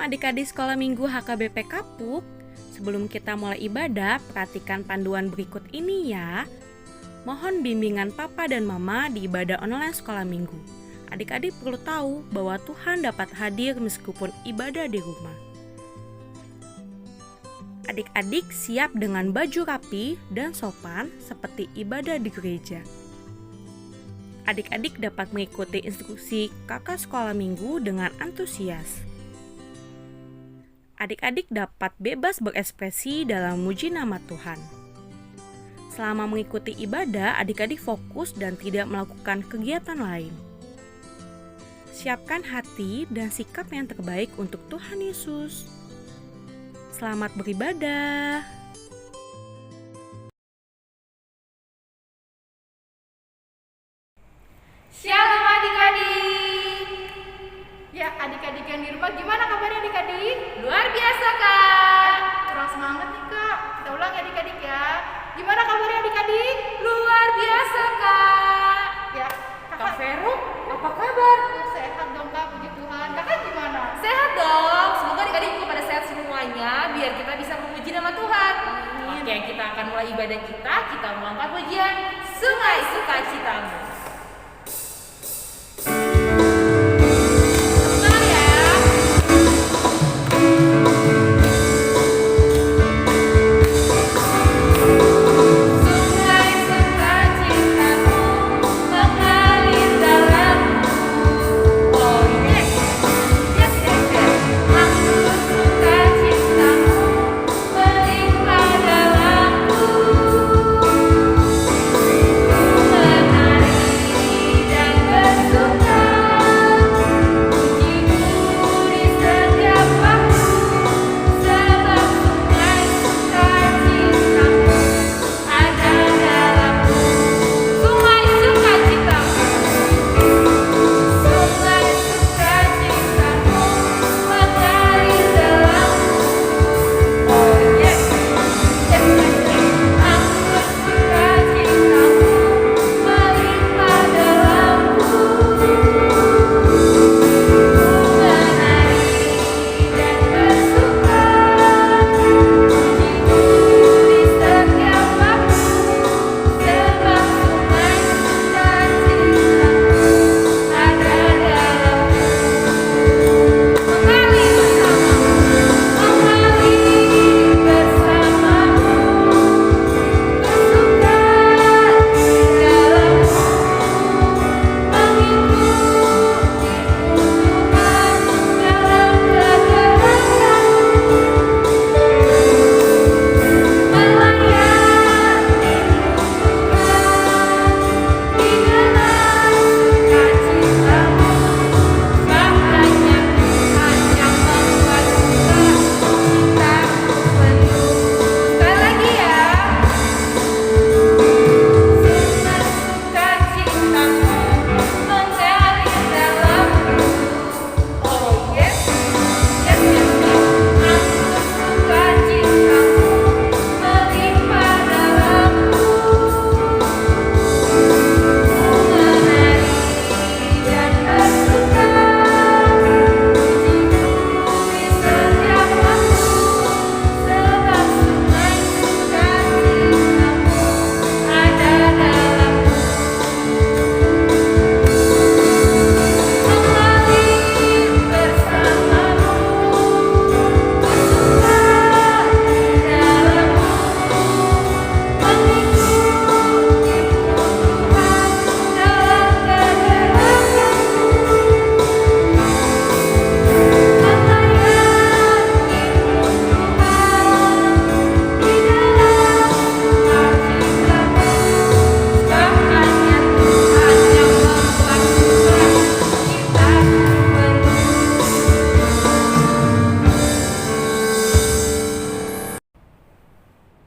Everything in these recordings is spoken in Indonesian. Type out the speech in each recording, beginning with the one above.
Shalom adik-adik sekolah minggu HKBP Kapuk. Sebelum kita mulai ibadah, perhatikan panduan berikut ini ya. Mohon bimbingan papa dan mama di ibadah online sekolah minggu. Adik-adik perlu tahu bahwa Tuhan dapat hadir meskipun ibadah di rumah. Adik-adik siap dengan baju rapi dan sopan seperti ibadah di gereja. Adik-adik dapat mengikuti instruksi kakak sekolah minggu dengan antusias. Adik-adik dapat bebas berekspresi dalam memuji nama Tuhan. Selama mengikuti ibadah, adik-adik fokus dan tidak melakukan kegiatan lain. Siapkan hati dan sikap yang terbaik untuk Tuhan Yesus. Selamat beribadah. Shalom adik-adik. Ya, adik-adik yang di rumah gimana kabarnya adik-adik? Luar biasa kak. Kurang semangat nih kak. Kita ulang ya adik-adik ya. Gimana kabarnya adik-adik? Luar biasa kak. Ya, Kak Vero, apa kabar? Ya, sehat dong kak, puji Tuhan. Kakak gimana? Sehat dong, semoga adik-adik juga pada sehat semuanya biar kita bisa memuji nama Tuhan. Oke, kita akan mulai ibadah kita mengangkat pujian Sungai Sukacitamu.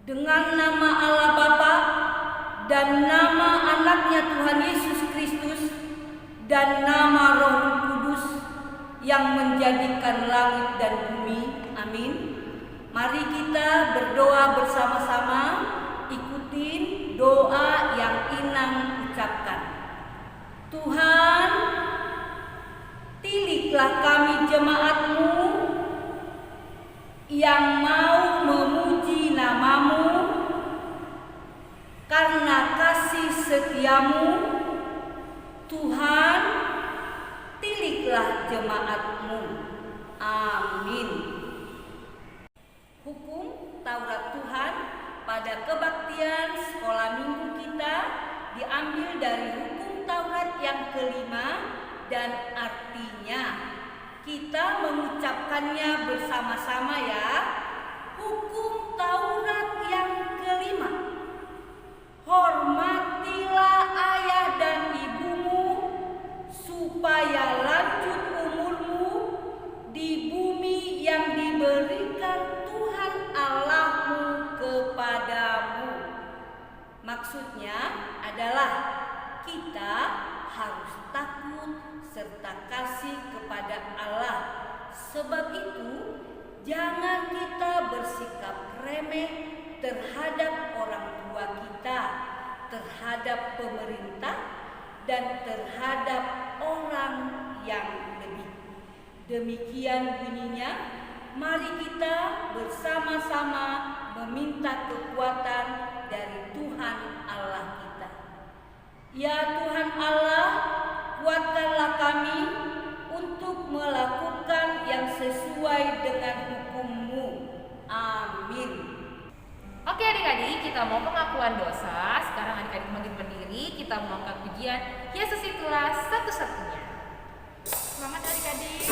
Dengan nama Allah Bapa dan nama anaknya Tuhan Yesus Kristus dan nama Roh Kudus yang menjadikan langit dan bumi. Amin. Mari kita berdoa bersama-sama. Ikutin doa yang Inang ucapkan. Tuhan, tiliklah kami jemaat-Mu setiamu. Tuhan, tiliklah jemaat-Mu. Amin. Hukum Taurat Tuhan pada kebaktian sekolah minggu kita diambil dari hukum Taurat yang kelima, dan artinya kita mengucapkannya bersama-sama ya. Hukum Taurat yang kelima: hormatilah ayah dan ibumu supaya lanjut umurmu di bumi yang diberikan Tuhan Allahmu kepadamu. Maksudnya adalah kita harus takut serta kasih kepada Allah. Sebab itu, jangan kita bersikap remeh terhadap orang tua kita, terhadap pemerintah, dan terhadap orang yang lebih. Demikian bunyinya, mari kita bersama-sama meminta kekuatan dari Tuhan Allah kita. Ya Tuhan Allah, kuatkanlah kami untuk melakukan yang sesuai dengan hukum-Mu. Amin. Oke adik-adik, kita mau pengakuan dosa. Sekarang adik-adik makin berdiri, kita mau angkat pujian Yesus itulah satu-satunya. Selamat adik-adik.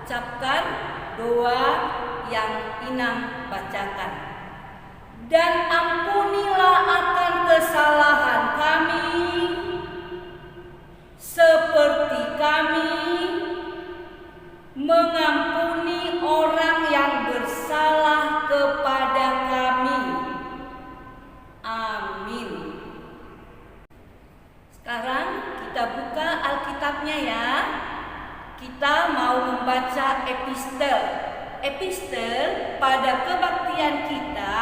Ucapkan doa yang Inang bacakan. Dan ampunilah akan kesalahan kami, seperti kami mengampuni orang yang bersalah kepada kami. Amin. Sekarang kita buka Alkitabnya ya. Kita mau membaca epistel. Epistel pada kebaktian kita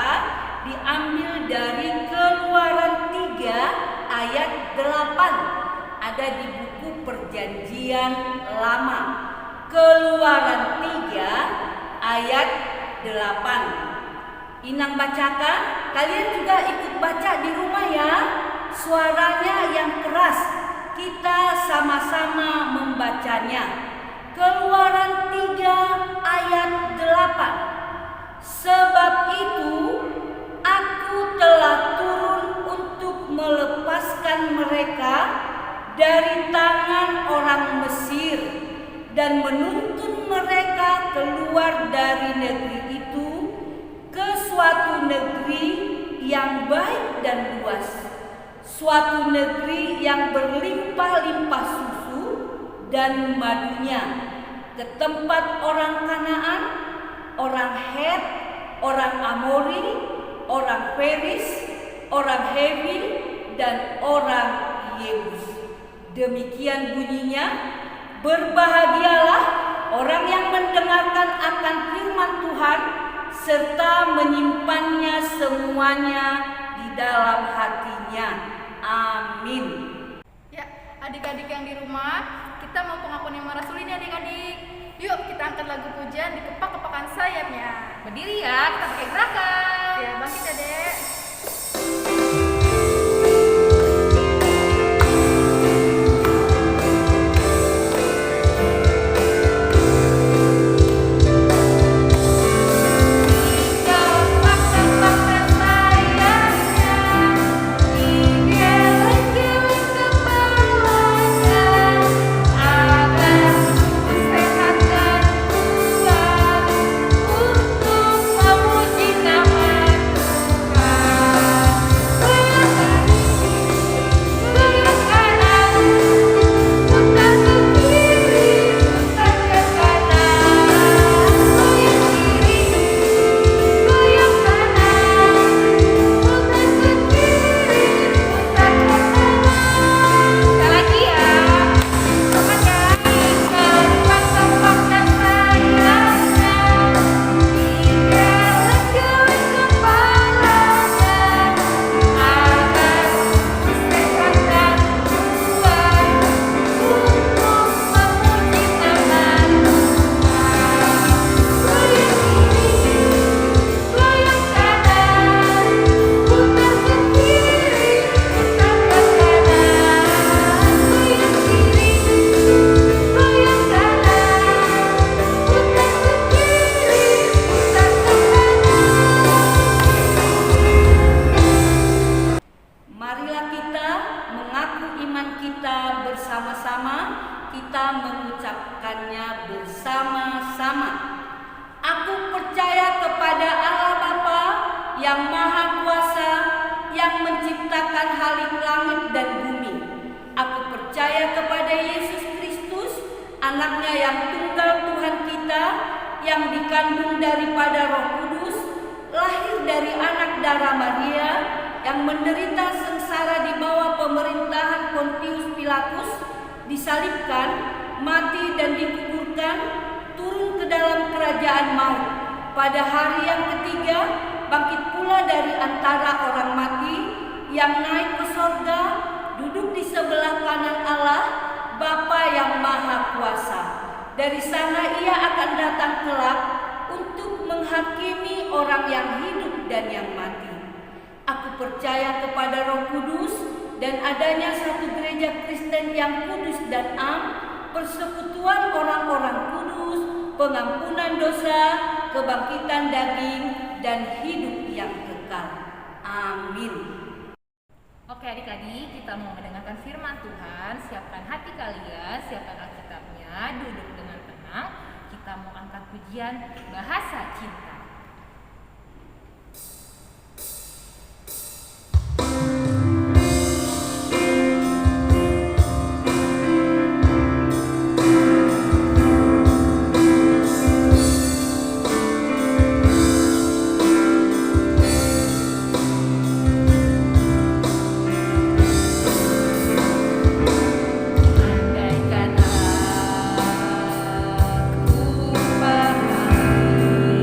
diambil dari Keluaran 3 ayat 8. Ada di buku Perjanjian Lama. Keluaran 3 ayat 8. Inang bacakan, kalian juga ikut baca di rumah ya. Suaranya yang keras, kita sama-sama membacanya. Keluaran 3 ayat 8. Sebab itu aku telah turun untuk melepaskan mereka dari tangan orang Mesir dan menuntun mereka keluar dari negeri itu ke suatu negeri yang baik dan luas, suatu negeri yang berlimpah-limpah susu dan madunya, ke tempat orang Kanaan, orang Het, orang Amori, orang Feris, orang Hewi, dan orang Yebus. Demikian bunyinya, berbahagialah orang yang mendengarkan akan firman Tuhan serta menyimpannya semuanya di dalam hatinya. Amin. Ya, adik-adik yang di rumah, kita mau pengakuan Iman Rasul ini adik-adik. Yuk kita angkat lagu pujian di kepak-kepakan sayapnya. Berdiri ya, kita pakai gerakan. Ya, bangkit ya dek. Marilah kita mengaku iman kita bersama-sama, kita mengucapkannya bersama-sama. Aku percaya kepada Allah Bapa yang Maha Kuasa, yang menciptakan langit dan bumi. Aku percaya kepada Yesus Kristus, anaknya yang tunggal Tuhan kita, yang dikandung daripada Roh Kudus, lahir dari anak darah Maria, yang menderita sengsara di bawah pemerintahan Pontius Pilatus, disalibkan, mati dan dikuburkan, turun ke dalam kerajaan maut. Pada hari yang ketiga, bangkit pula dari antara orang mati, yang naik ke sorga, duduk di sebelah kanan Allah, Bapa yang Maha Kuasa. Dari sana ia akan datang kelak untuk menghakimi orang yang hidup dan yang mati. Aku percaya kepada Roh Kudus dan adanya satu gereja Kristen yang kudus dan am, persekutuan orang-orang kudus, pengampunan dosa, kebangkitan daging, dan hidup yang kekal. Amin. Oke adik-adik, kita mau mendengarkan firman Tuhan. Siapkan hati kalian, siapkan Alkitabnya, duduk dengan tenang. Kita mau angkat pujian bahasa cinta. Andaikan aku pahami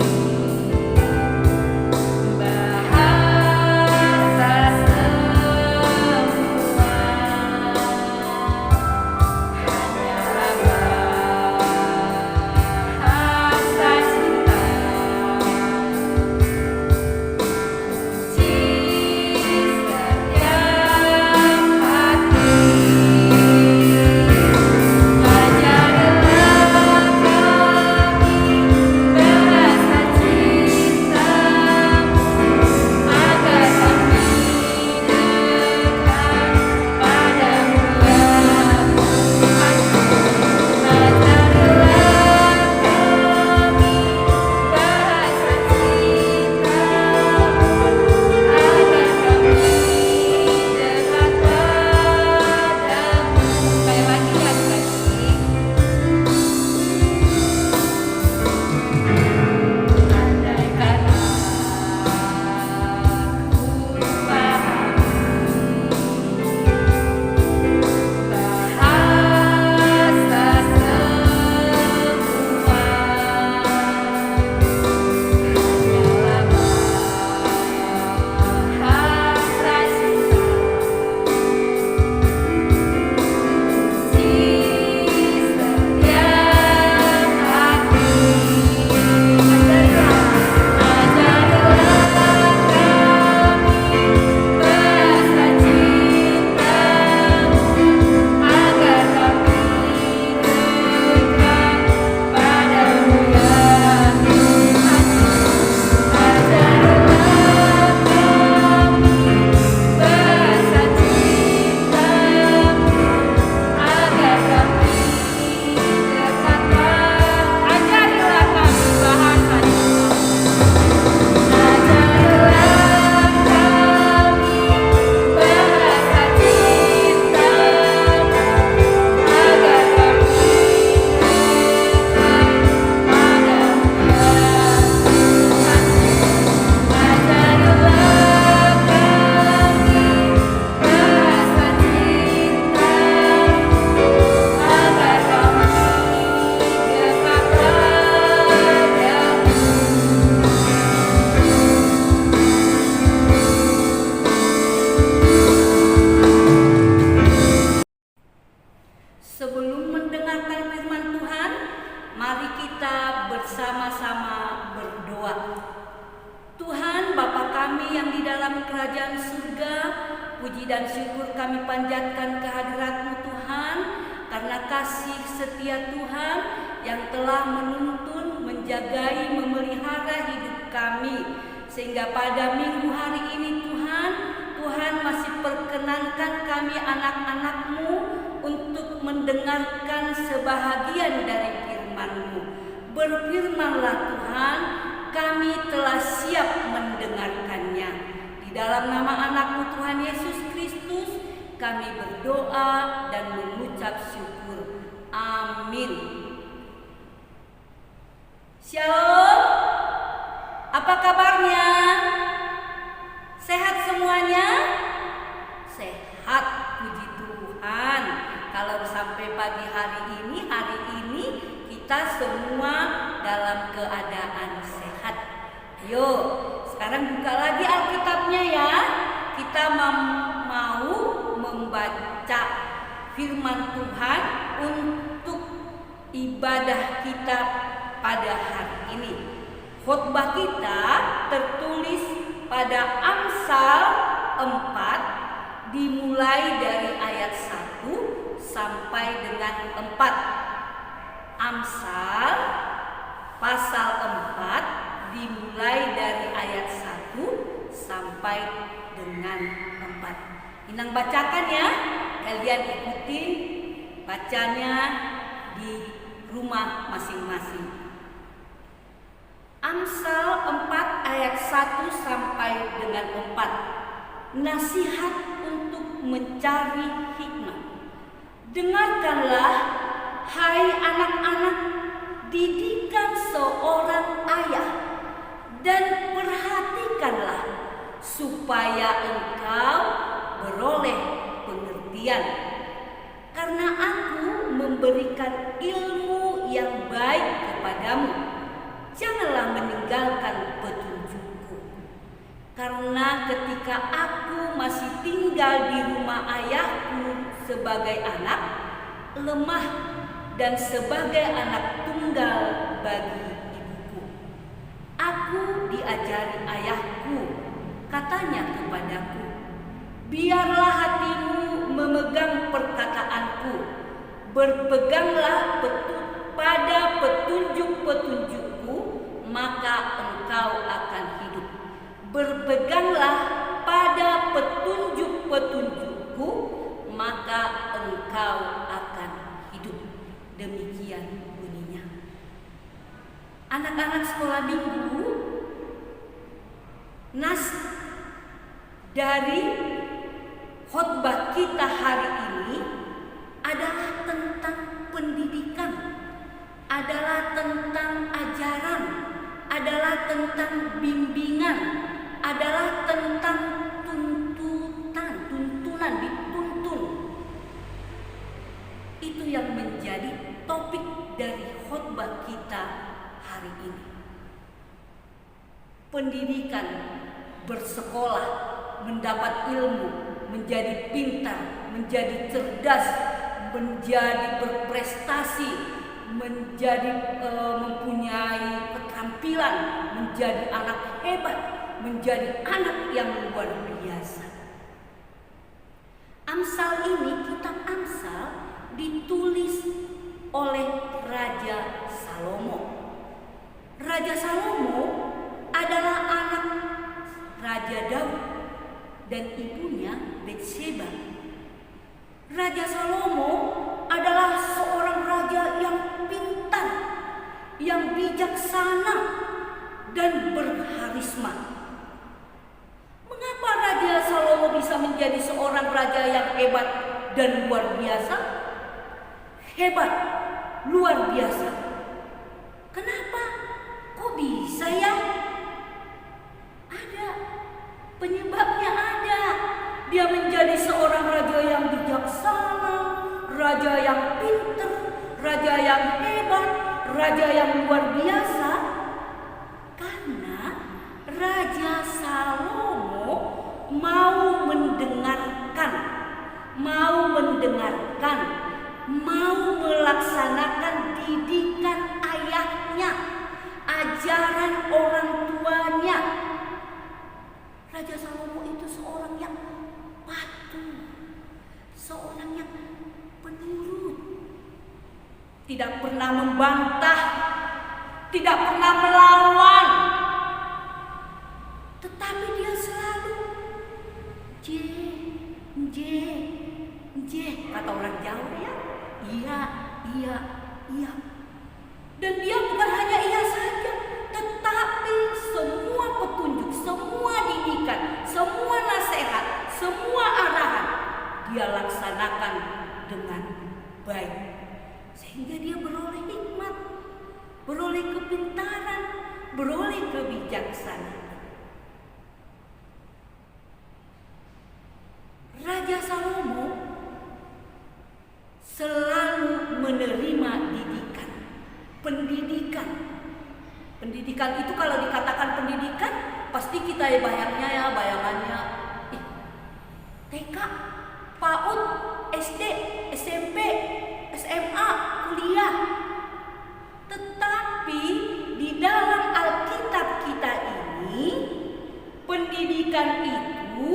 menikmati kerajaan surga. Puji dan syukur kami panjatkan kehadirat-Mu Tuhan, karena kasih setia Tuhan yang telah menuntun, menjagai, memelihara hidup kami. Sehingga pada minggu hari ini Tuhan masih perkenankan kami anak-anak-Mu untuk mendengarkan sebahagian dari firman-Mu. Berfirmanlah Tuhan, kami telah siap mendengarkannya. Di dalam nama anak-Mu Tuhan Yesus Kristus, kami berdoa dan mengucap syukur. Amin. Shalom. Apa kabarnya? Sehat semuanya? Sehat, puji Tuhan. Kalau sampai pagi hari ini kita semua dalam keadaan sehat. Ayo, sekarang buka lagi Alkitabnya ya. Kita mau membaca firman Tuhan untuk ibadah kita pada hari ini. Khotbah kita tertulis pada Amsal 4, dimulai dari ayat 1 sampai dengan 4. Amsal pasal 4 dimulai dari ayat 1 sampai dengan 4. Inang bacakan ya, kalian ikutin bacanya di rumah masing-masing. Amsal 4 ayat 1 sampai dengan 4. Nasihat untuk mencari hikmat. Dengarkanlah, hai anak-anak, didikan seorang ayah, dan perhatikanlah supaya engkau beroleh pengertian. Karena aku memberikan ilmu yang baik kepadamu. Janganlah meninggalkan petunjukku. Karena ketika aku masih tinggal di rumah ayahku sebagai anak, lemah dan sebagai anak tunggal bagi ibuku. Aku diajari ayahku, katanya kepadaku, biarlah hatimu memegang perkataanku, berpeganglah pada petunjuk-petunjukku, maka engkau akan hidup. Berpeganglah pada petunjuk-petunjukku, maka engkau akan hidup. Demikian bunyinya. Anak-anak sekolah minggu, nas dari khotbah kita hari ini adalah tentang pendidikan, adalah tentang ajaran, adalah tentang bimbingan, adalah tentang tuntunan, dituntun. Itu yang menjadi topik dari khotbah kita hari ini. Pendidikan, bersekolah, mendapat ilmu, menjadi pintar, menjadi cerdas, menjadi berprestasi, menjadi mempunyai keterampilan, menjadi anak hebat, menjadi anak yang luar biasa. Amsal ini, kitab Amsal, ditulis oleh Raja Salomo. Raja Salomo adalah anak Raja Daud dan ibunya Betseba. Raja Salomo adalah seorang raja yang pintar, yang bijaksana, dan berharisma. Mengapa Raja Salomo bisa menjadi seorang raja yang hebat dan luar biasa? Hebat, luar biasa. Kenapa? Kok bisa ya? Ada penyebabnya, ada. Dia menjadi seorang raja yang bijaksana, raja yang pintar, raja yang hebat, raja yang luar biasa. Karena Raja Salomo mau mendengarkan, mau melaksanakan didikan ayahnya, ajaran orang tuanya. Raja Salomo itu seorang yang patuh, seorang yang penurut, tidak pernah membantah, tidak pernah melawan, tetapi dia selalu kata orang Jawa ya, iya. Dan dia bukan hanya iya saja, tetapi semua petunjuk, semua didikan, semua nasihat, semua arahan dia laksanakan dengan baik. Sehingga dia beroleh hikmat, beroleh kepintaran, beroleh kebijaksanaan. Raja Salomo selalu menerima pendidikan. Pendidikan itu kalau dikatakan pendidikan, pasti kita bayangannya TK, PAUD, SD, SMP, SMA, kuliah. Tetapi di dalam Alkitab kita ini, pendidikan itu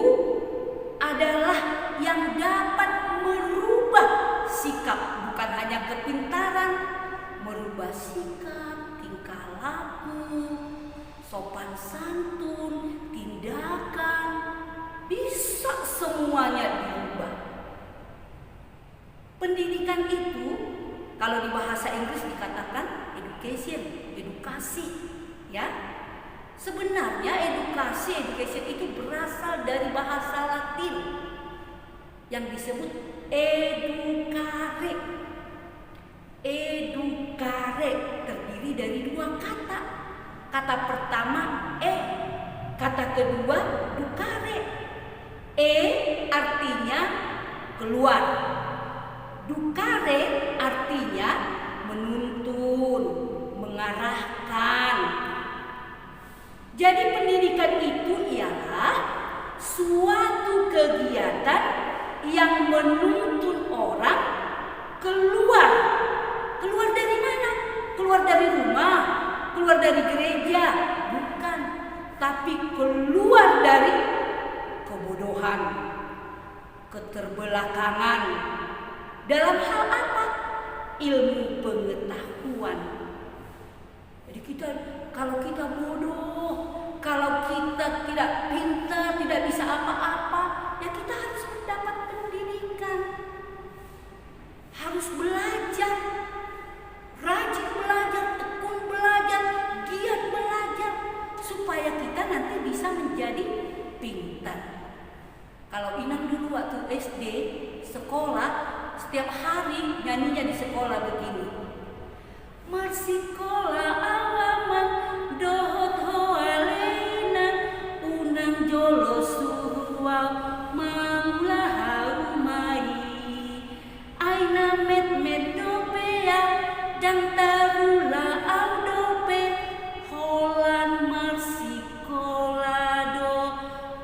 adalah yang dapat merubah sikap, bukan hanya kepintaran, merubah sikap, tingkah laku, sopan santun, tindakan, bisa semuanya dirubah. Pendidikan itu kalau di bahasa Inggris dikatakan edukasi, ya. Sebenarnya education itu berasal dari bahasa Latin yang disebut educare. Educare terdiri dari dua kata. Kata pertama kata kedua ducare. Artinya keluar. Ducare artinya menuntun, mengarahkan. Jadi pendidikan itu ialah suatu kegiatan yang menuntun orang keluar. Keluar dari mana? Keluar dari rumah, keluar dari gereja, bukan. Tapi keluar dari kebodohan, keterbelakangan. Dalam hal apa? Ilmu pengetahuan. Jadi kalau kita bodoh, kalau kita tidak pintar, tidak bisa apa-apa, ya kita harus mendapat pendidikan. Harus belajar, rajin belajar, tekun belajar, giat belajar, supaya kita nanti bisa menjadi pintar. Kalau Inang dulu waktu SD, sekolah, setiap hari nyanyinya di sekolah begini. Marsikola alaman dohot hoalena unang jolo surwal mangula haumai aina met dopea dan tarula audope holan marsikola do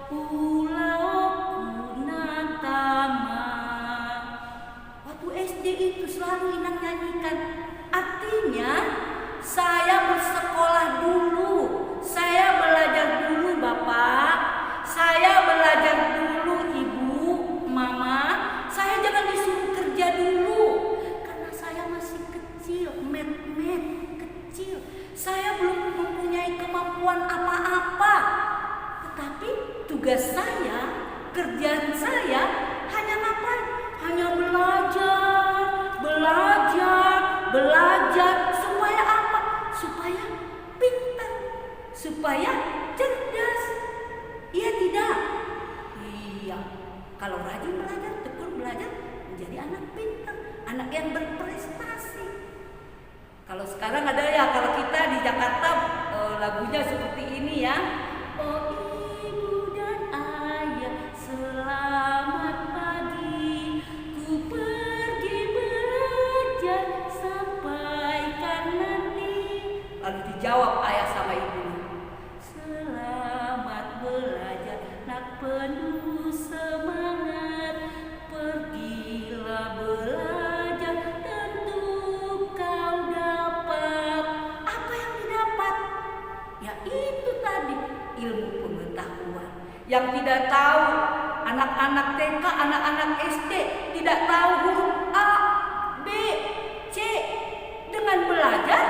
ulau kunatama. Waktu SD itu selalu Inang nyanyikan. Artinya saya bersekolah dulu, saya belajar dulu Bapak, saya belajar dulu Ibu, Mama, saya jangan disuruh kerja dulu, karena saya masih kecil, kecil, saya belum mempunyai kemampuan apa-apa, tetapi tugas saya, kerjaan saya hanya ngapain? Hanya belajar supaya apa? Supaya pintar, supaya cerdas. Iya tidak? Iya. Kalau rajin belajar, tekun belajar, menjadi anak pintar, anak yang berprestasi. Kalau sekarang ada ya, kalau kita di Jakarta lagunya seperti ini ya. Oh ibu dan ayah, selamat pagi, ku pergi belajar sampaikan nanti. Lalu dijawab ayah sama ibunya, selamat belajar nak penuh semangat, pergilah belajar tentu kau dapat. Apa yang didapat? Ya itu tadi, ilmu pengetahuan. yang tidak tahu, anak-anak TK, anak-anak SD tidak tahu huruf A, B, C. Dengan belajar,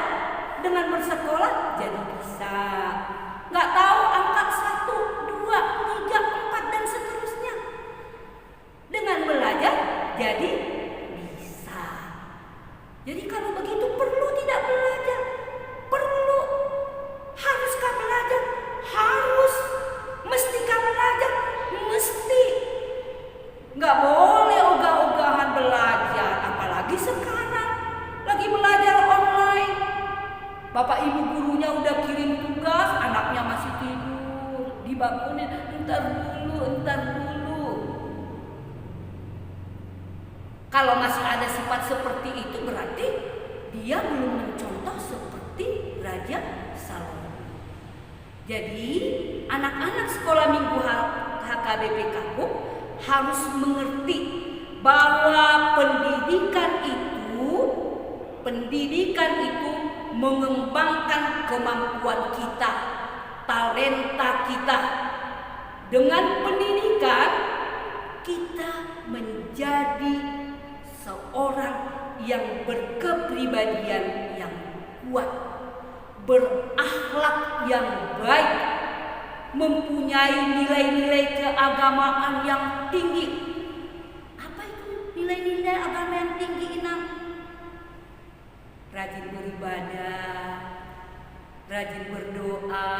dengan bersekolah jadi bisa. Nggak tahu angka 1, 2, 3, 4 dan seterusnya. Dengan belajar jadi bisa. Jadi kalau begitu perlu tidak belajar? Perlu. Haruskah belajar? Harus. Mestikah belajar? Mesti. Nggak boleh ogah-ogahan belajar, apalagi sekarang lagi belajar online. Bapak ibu gurunya udah kirim tugas, anaknya masih tidur, dibangunin, entar dulu. Kalau masih ada sifat seperti itu berarti dia belum mencontoh seperti Raja Salomo. Jadi anak-anak sekolah minggu HKBP Kapuk harus mengerti bahwa pendidikan itu mengembangkan kemampuan kita, talenta kita. Dengan pendidikan kita menjadi seorang yang berkepribadian yang kuat, berakhlak yang baik, mempunyai nilai-nilai keagamaan yang tinggi. Apa itu nilai-nilai agama yang tinggi, Inam? Rajin beribadah, rajin berdoa,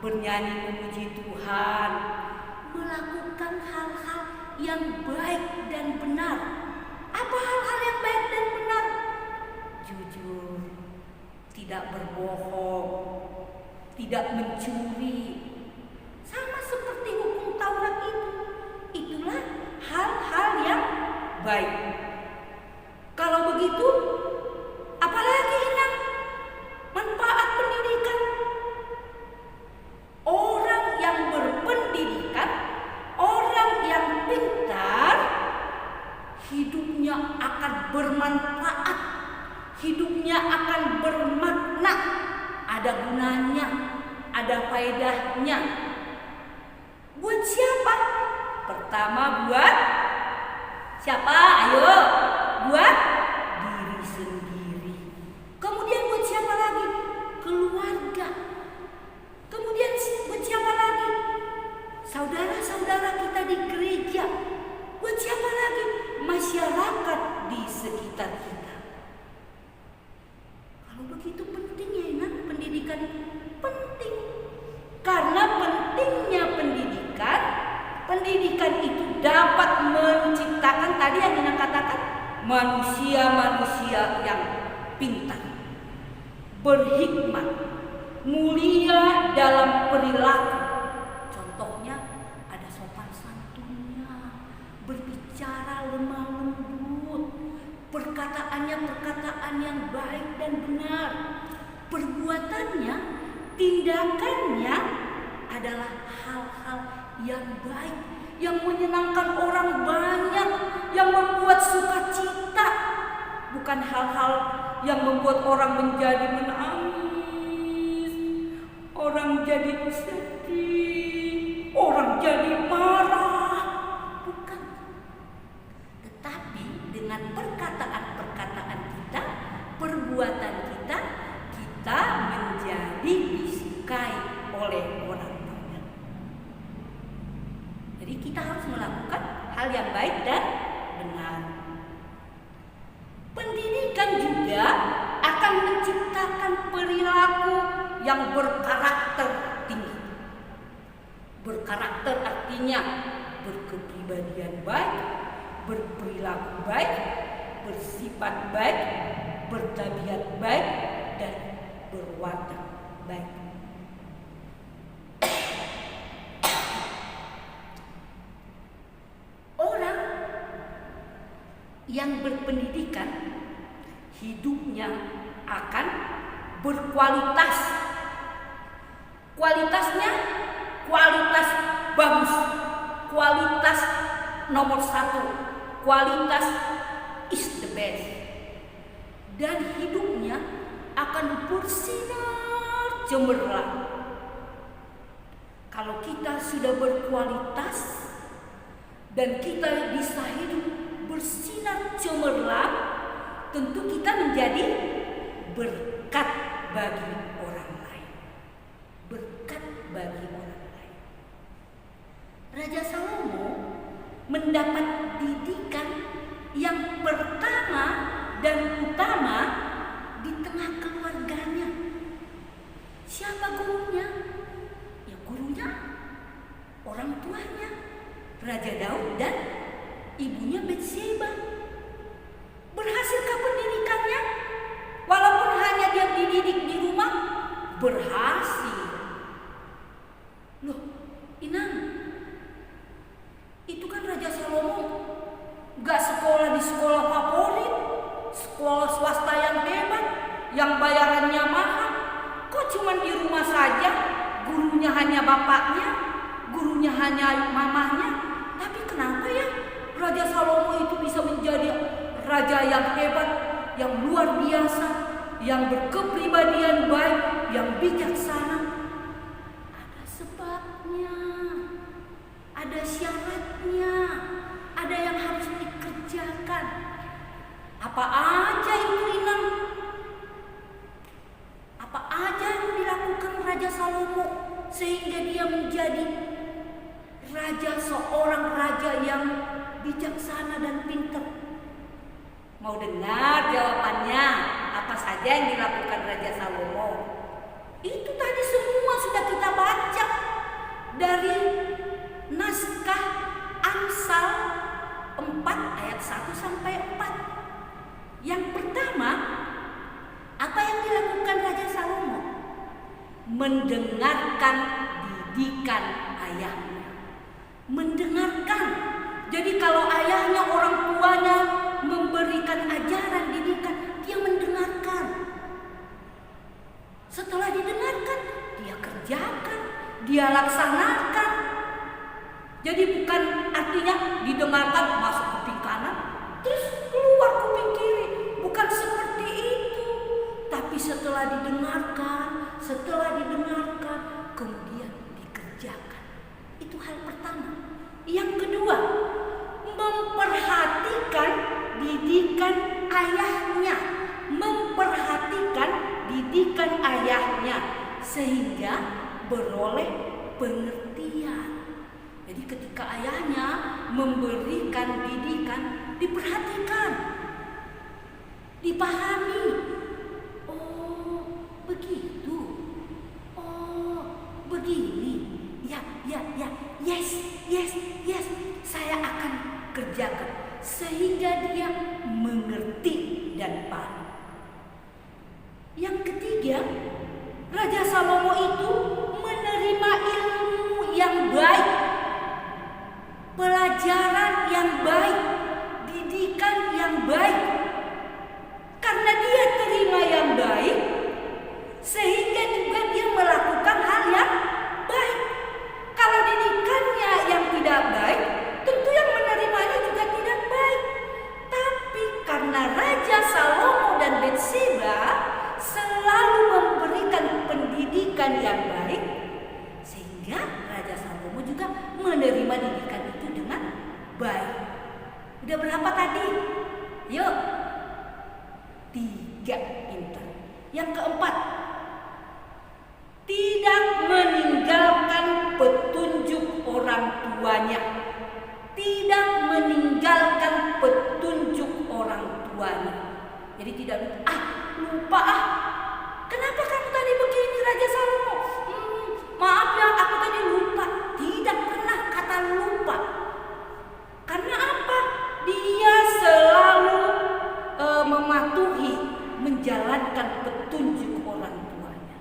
bernyanyi memuji Tuhan, melakukan hal-hal yang baik dan benar. Apa hal-hal yang baik dan benar? Jujur, tidak berbohong, tidak mencuri. Sama seperti hukum Taurat itu. Itulah hal-hal yang baik. Kalau begitu, apalagi Inang manfaat pendidikan? Orang yang berpendidikan, orang yang pintar, hidupnya akan bermanfaat, hidupnya akan bermakna, ada gunanya, ada faedahnya. Buat siapa? Pertama buat siapa? Ayo, buat diri sendiri. Kemudian buat siapa lagi? Keluarga. Kemudian buat siapa lagi? Saudara-saudara kita di gereja. Buat siapa lagi? Masyarakat di sekitar kita. Kalau begitu pentingnya enak pendidikan itu penting. Karena pentingnya pendidikan itu dapat menciptakan tadi yang Nina katakan manusia-manusia yang pintar, berhikmat, mulia dalam perilaku. Contohnya ada sopan santunnya, berbicara lemah lembut, perkataannya perkataan yang baik dan benar, perbuatannya, tindakannya adalah hal-hal yang baik, yang menyenangkan orang banyak, yang membuat sukacita, bukan hal-hal yang membuat orang menjadi menangis, orang jadi sedih, orang jadi marah, bukan. Tetapi dengan perkataan-perkataan kita, perbuatan kita, kita menjadi disukai oleh orang banyak. Jadi kita harus melakukan hal yang baik dan benar. Pendidikan juga akan menciptakan perilaku yang berkarakter tinggi. Berkarakter artinya berkepribadian baik, berperilaku baik, bersifat baik, bertabiat baik, dan berwatak baik. Orang yang berpendidikan hidupnya akan berkualitas. Kualitasnya kualitas bagus, kualitas nomor 1, kualitas is the best. Dan hidupnya akan bersinar cemerlang. Kalau kita sudah berkualitas dan kita bisa hidup bersinar cemerlang, tentu kita menjadi berkat bagi orang lain. Berkat bagi orang lain. Raja Salomo mendapat didikan yang pertama dan utama di tengah keluarganya. Siapa gurunya? Ya gurunya orang tuanya, Raja Daud dan ibunya Bathsheba. Berhasilkah pendidikannya? Walaupun hanya dia dididik di rumah, berhasil. Loh, Inang, itu kan Raja Salomo gak sekolah di sekolah favorit, sekolah swasta yang hebat, yang bayarannya mahal. Kok cuma di rumah saja, gurunya hanya bapaknya, gurunya hanya mamahnya. Tapi kenapa ya Raja Salomo itu bisa menjadi raja yang hebat, yang luar biasa, yang berkepribadian baik, yang bijaksana? Ada sebabnya, ada syaratnya, ada yang harus dikerjakan. Apa aja itu, Inang? Apa aja yang dilakukan Raja Salomo sehingga dia menjadi seorang raja yang bijaksana dan pintar? Mau dengar jawabannya? Apa saja yang dilakukan Raja Salomo? Itu tadi semua sudah kita baca dari naskah Amsal 4 ayat 1 sampai 4. Yang pertama, apa yang dilakukan Raja Salomo? Mendengarkan didikan ayahnya. Mendengarkan. Jadi kalau ayahnya, orang tuanya memberikan ajaran, didikan, dia mendengarkan. Setelah didengarkan, dia kerjakan, dia laksanakan. Jadi bukan artinya didengarkan masuk kuping kanan, terus keluar kuping kiri. Bukan seperti itu. Tapi setelah didengarkan, kemudian dikerjakan. Itu hal pertama. Yang kedua, memperhatikan didikan ayahnya. Memperhatikan didikan ayahnya sehingga beroleh pengertian. Jadi ketika ayahnya memberikan didikan, diperhatikan, dipahami. Oh, begitu. Oh, begini. Ya. Yes. Saya akan kerjakan sehingga dia mengerti dan paham. Yang ketiga, Raja Salomo itu menerima ilmu yang baik, pelajaran yang baik, didikan yang baik. Karena dia terima yang baik, sehingga juga dia melakukan hal yang baik. Kalau didikannya yang tidak baik, tentu yang menerimanya juga tidak baik. Tapi karena Raja Salomo dan Bathsheba selalu memberikan pendidikan yang baik, sehingga Raja Salomo juga menerima didikan itu dengan baik. Udah berapa tadi? Yuk, 3 pintar. Yang keempat, tidak meninggalkan petunjuk orang tuanya. Tidak meninggalkan petunjuk orang tuanya. Jadi tidak lupa. Kenapa kamu tadi begini, Raja Salomo? Maaf ya, aku tadi lupa. Tidak pernah kata lupa. Karena apa? Dia selalu mematuhi, menjalankan petunjuk orang tuanya.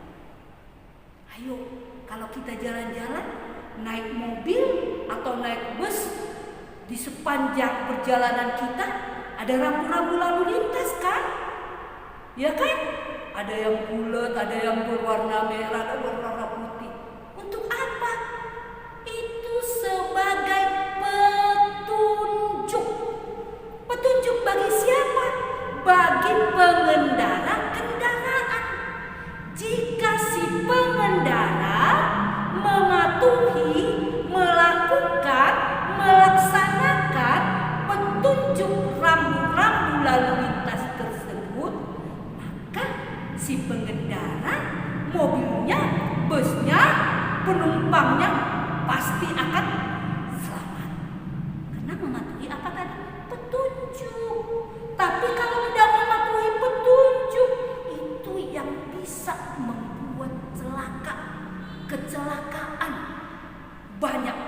Ayo, kalau kita jalan-jalan, naik mobil atau naik bus, di sepanjang perjalanan kita ada rambu-rambu lalu lintas kan? Ya kan? Ada yang bulat, ada yang berwarna merah, ada berwarna putih. Untuk apa? Itu sebagai petunjuk. Petunjuk bagi siapa? Bagi pengendara kendaraan. Jika si pengendara mematuhi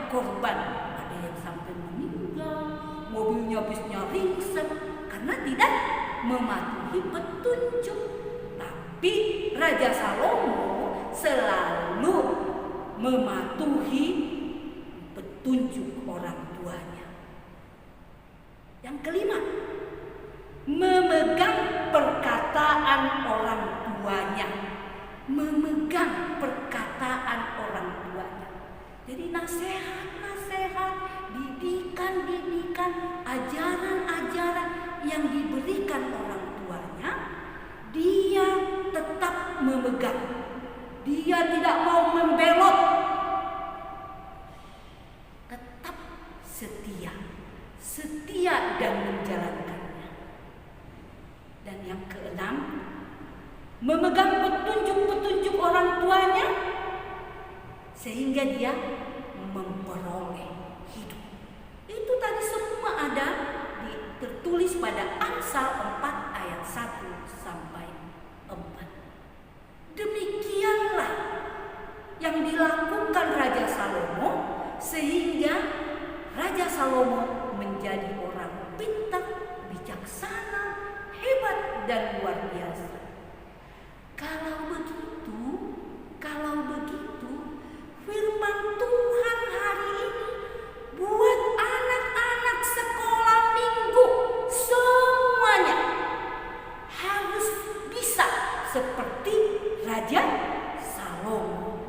korban, ada yang sampai meninggal, mobilnya bisnya ringsek karena tidak mematuhi petunjuk. Tapi Raja Salomo selalu mematuhi petunjuk orang tuanya. Yang kelima, memegang perkataan orang tuanya. Memegang perkataan orang tuanya. Jadi nasihat-nasihat, didikan-didikan, ajaran-ajaran yang diberikan orang tuanya, dia tetap memegang. Dia tidak mau membelot. Tetap setia. Setia dan menjalankannya. Dan yang keenam, memegang petunjuk-petunjuk orang tuanya sehingga dia memperoleh hidup. Itu tadi semua ada tertulis pada Amsal 4 ayat 1 sampai 4. Demikianlah yang dilakukan Raja Salomo sehingga Raja Salomo menjadi orang pintar, bijaksana, hebat dan luar biasa. Kalau begitu, firman Tuhan hari ini buat anak-anak sekolah minggu semuanya harus bisa seperti Raja Salomo.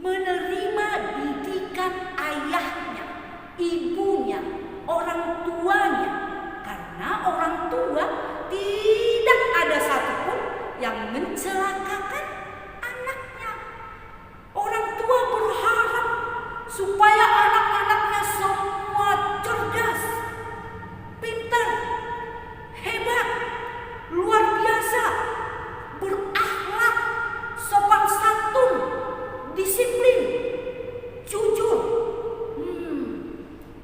Menerima didikan ayahnya, ibunya, orang tuanya. Karena orang tua tidak ada satupun yang mencelakakan anaknya. Orang tua berharap supaya anak-anaknya semua cerdas, pintar, hebat, luar biasa, berakhlak, sopan santun, disiplin, jujur.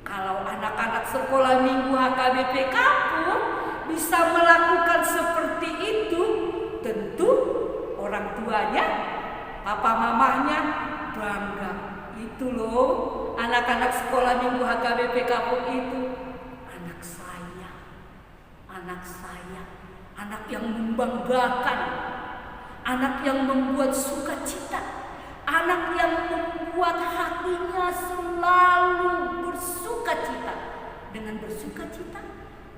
Kalau anak-anak sekolah minggu HKBP Kapuk bisa melakukan seperti itu, tentu orang tuanya, papa mamahnya bangga. Itu loh, anak-anak sekolah minggu HKBP Kapuk itu anak saya, anak yang membanggakan, anak yang membuat sukacita, anak yang membuat hatinya selalu bersukacita. Dengan bersukacita,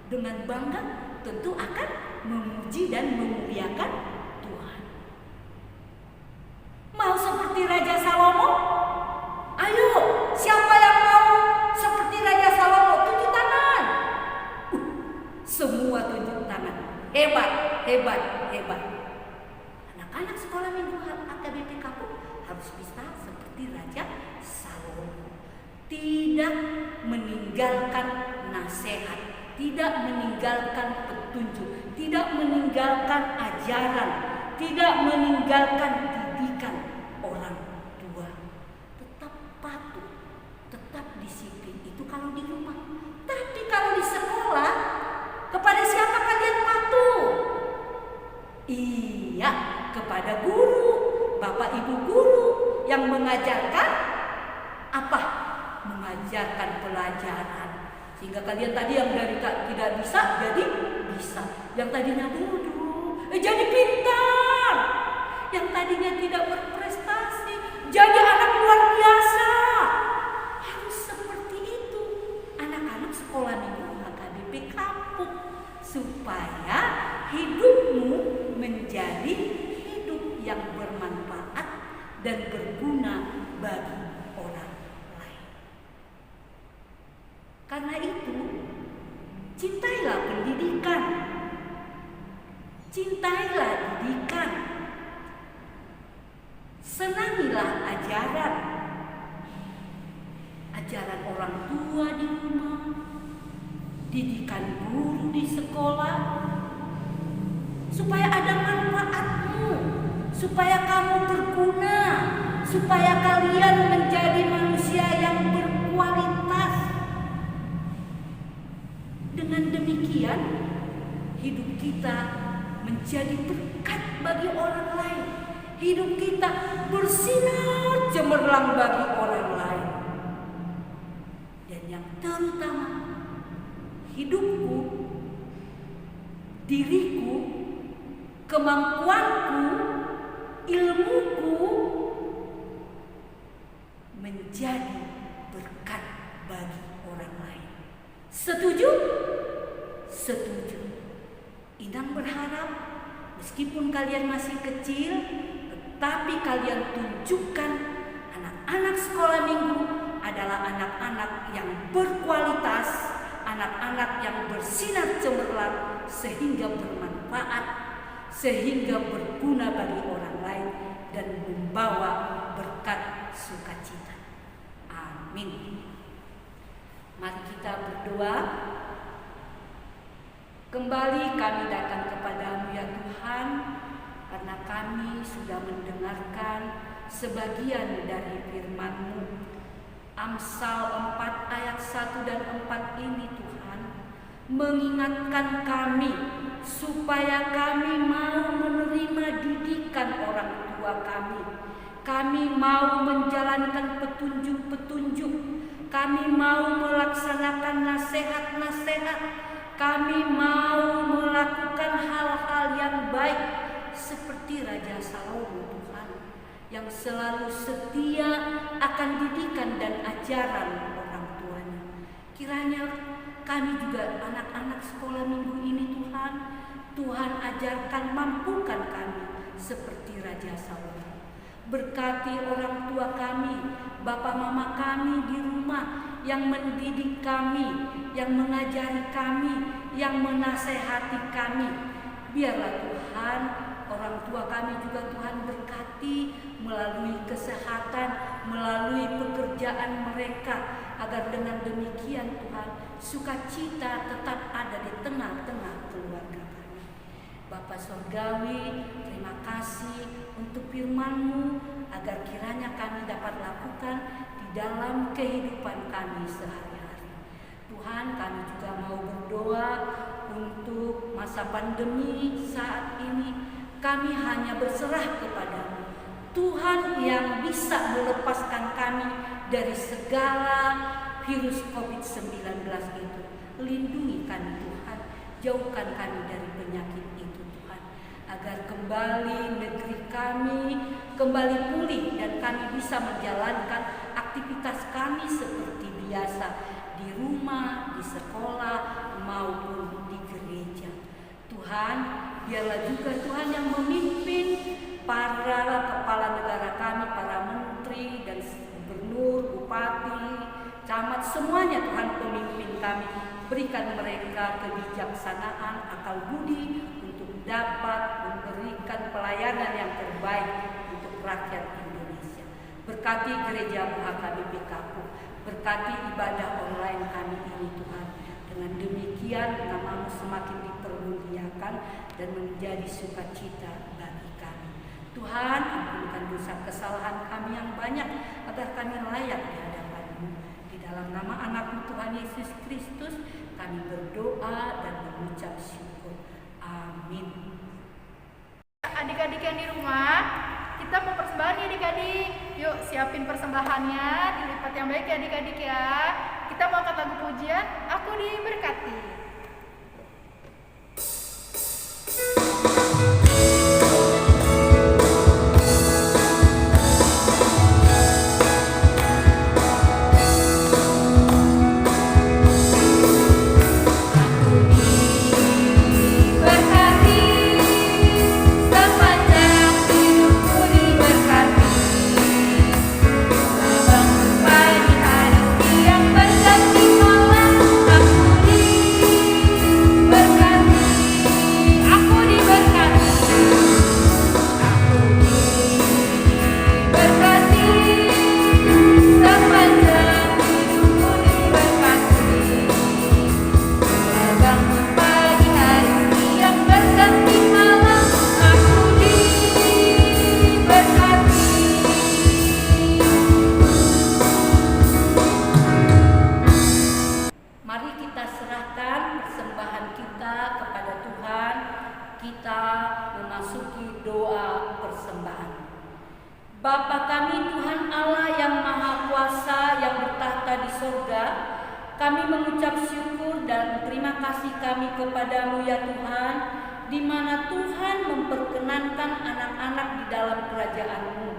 dengan bangga, tentu akan memuji dan memuliakan Tuhan. Mau seperti Raja Salomo? Ayo, siapa yang mau seperti Raja Salomo? Tunjuk tangan. Semua tunjuk tangan. Hebat, hebat, hebat. Anak-anak sekolah minggu HKBP Kapuk harus bisa seperti Raja Salomo. Tidak meninggalkan nasihat, tidak meninggalkan petunjuk, tidak meninggalkan ajaran, tidak meninggalkan didikan orang tua. Tetap patuh, tetap disiplin. Itu kalau di rumah. Tapi kalau di sekolah, kepada siapa kalian patuh? Iya, kepada guru, bapak ibu guru yang mengajarkan apa? Mengajarkan pelajaran. Sehingga kalian tadi yang dari tidak bisa jadi bisa. Yang tadinya bodoh jadi pintar. Yang tadinya tidak berprestasi jadi anak luar biasa. Harus seperti itu anak-anak sekolah minggu HKBP Kapuk, supaya hidupmu menjadi hidup yang bermanfaat dan berguna bagi orang lain. Karena itu, cintailah pendidikan. Cintailah didikan. Senangilah ajaran. Ajaran orang tua di rumah, didikan guru di sekolah, supaya ada manfaatmu, supaya kamu berguna, supaya kalian menjadi manusia yang berkualitas. Dengan demikian, hidup kita menjadi berkat bagi orang lain. Hidup kita bersinar cemerlang bagi orang lain. terutama hidupku, diriku, kemampuanku, ilmuku menjadi berkat bagi orang lain. Setuju? Setuju. Inang berharap meskipun kalian masih kecil, tetapi kalian tunjukkan anak-anak sekolah minggu adalah anak-anak yang berkualitas, anak-anak yang bersinar cemerlang sehingga bermanfaat, sehingga berguna bagi orang lain dan membawa berkat sukacita. Amin. Mari kita berdoa. Kembali kami datang kepadamu ya Tuhan, karena kami sudah mendengarkan sebagian dari firman-Mu. Amsal 4 ayat 1 dan 4 ini Tuhan mengingatkan kami supaya kami mau menerima didikan orang tua kami. Kami mau menjalankan petunjuk-petunjuk. Kami mau melaksanakan nasihat-nasihat. Kami mau melakukan hal-hal yang baik seperti Raja Salomo Tuhan, yang selalu setia akan didikan dan ajaran orang tuanya. Kiranya kami juga anak-anak sekolah minggu ini Tuhan, Tuhan ajarkan, mampukan kami seperti Raja Salomo. Berkati orang tua kami, Bapak Mama kami di rumah yang mendidik kami, yang mengajari kami, yang menasehati kami. Biarlah Tuhan, orang tua kami juga Tuhan berkati melalui kesehatan, melalui pekerjaan mereka, agar dengan demikian Tuhan, sukacita tetap ada di tengah-tengah keluarga kami. Bapa Sorgawi, terima kasih untuk firman-Mu, agar kiranya kami dapat lakukan di dalam kehidupan kami sehari-hari. Tuhan, kami juga mau berdoa untuk masa pandemi saat ini. Kami hanya berserah kepada-Mu, Tuhan yang bisa melepaskan kami dari segala virus COVID-19 itu. Lindungi kami Tuhan, jauhkan kami dari penyakit itu Tuhan, agar kembali negeri kami kembali pulih dan kami bisa menjalankan aktivitas kami seperti biasa di rumah, di sekolah maupun di gereja. Tuhan, biarlah juga Tuhan yang memimpin para kepala negara kami, para menteri dan gubernur, bupati, camat, semuanya Tuhan pemimpin kami. Berikan mereka kebijaksanaan, akal budi untuk dapat memberikan pelayanan yang terbaik untuk rakyat Indonesia. Berkati gereja HKBP Kapuk, berkati ibadah online kami ini Tuhan. Dengan demikian nama-Mu semakin dipermuliakan dan menjadi sukacita bagi kami. Tuhan, ampunkan dosa kesalahan kami yang banyak, agar kami layak di hadapan-Mu. Di dalam nama anak-Mu Tuhan Yesus Kristus, kami berdoa dan mengucap syukur. Amin. Adik-adik yang di rumah, kita mau persembahan ya adik-adik. Yuk siapin persembahannya, dilipat yang baik ya adik-adik ya. Kita mau angkat lagu pujian, Aku Diberkati. Bapa kami Tuhan Allah yang Maha Kuasa yang bertahta di sorga, Kami mengucap syukur dan terima kasih kami kepadamu ya Tuhan, di mana Tuhan memperkenankan anak-anak di dalam kerajaan-Mu.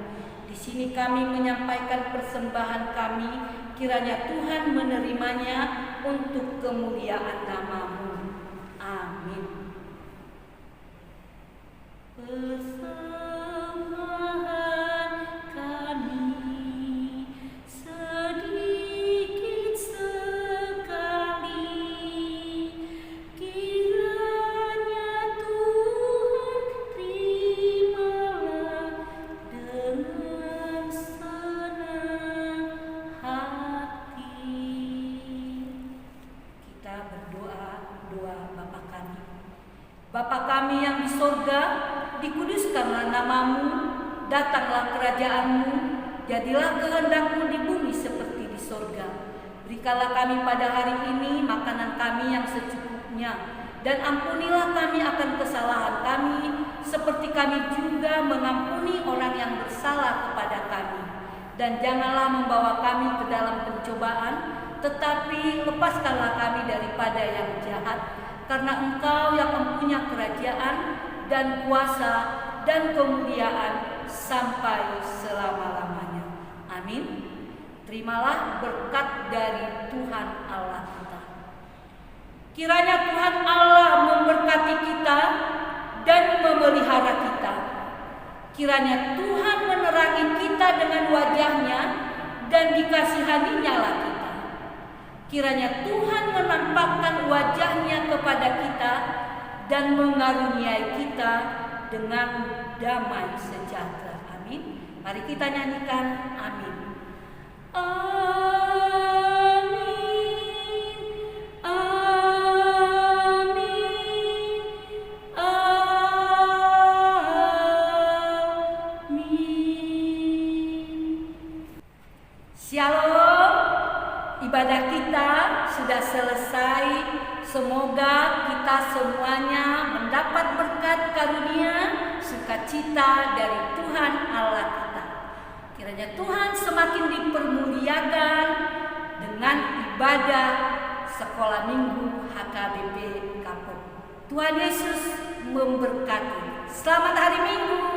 Di sini kami menyampaikan persembahan kami, kiranya Tuhan menerimanya untuk kemuliaan nama-Mu. Amin. Persembahan kami sedikit sekali, kiranya Tuhan terimalah dengan senang hati. Kita berdoa doa Bapa kami. Bapa kami yang di sorga, dikuduskanlah nama-Mu, datanglah kerajaan-Mu, jadilah kehendak-Mu di bumi seperti di sorga. Berikanlah kami pada hari ini makanan kami yang secukupnya, dan ampunilah kami akan kesalahan kami, seperti kami juga mengampuni orang yang bersalah kepada kami. Dan janganlah membawa kami ke dalam pencobaan, tetapi lepaskanlah kami daripada yang jahat, karena Engkau yang mempunyai kerajaan dan kuasa dan kemuliaan sampai selama-lamanya. Amin. Terimalah berkat dari Tuhan Allah kita. Kiranya Tuhan Allah memberkati kita dan memelihara kita. Kiranya Tuhan menerangi kita dengan wajah-Nya dan dikasihaninya lah kita. Kiranya Tuhan menampakkan wajah-Nya kepada kita dan mengaruniai kita dengan damai sejahtera. Amin. Mari kita nyanyikan amin. Amin. Amin. Amin. Shalom. Ibadah kita sudah selesai. Semoga kita semuanya mendapat berkat karunia sukacita dari Tuhan Allah kita. Kiranya Tuhan semakin dipermuliakan dengan ibadah sekolah minggu HKBP Kapuk. Tuhan Yesus memberkati. Selamat hari Minggu.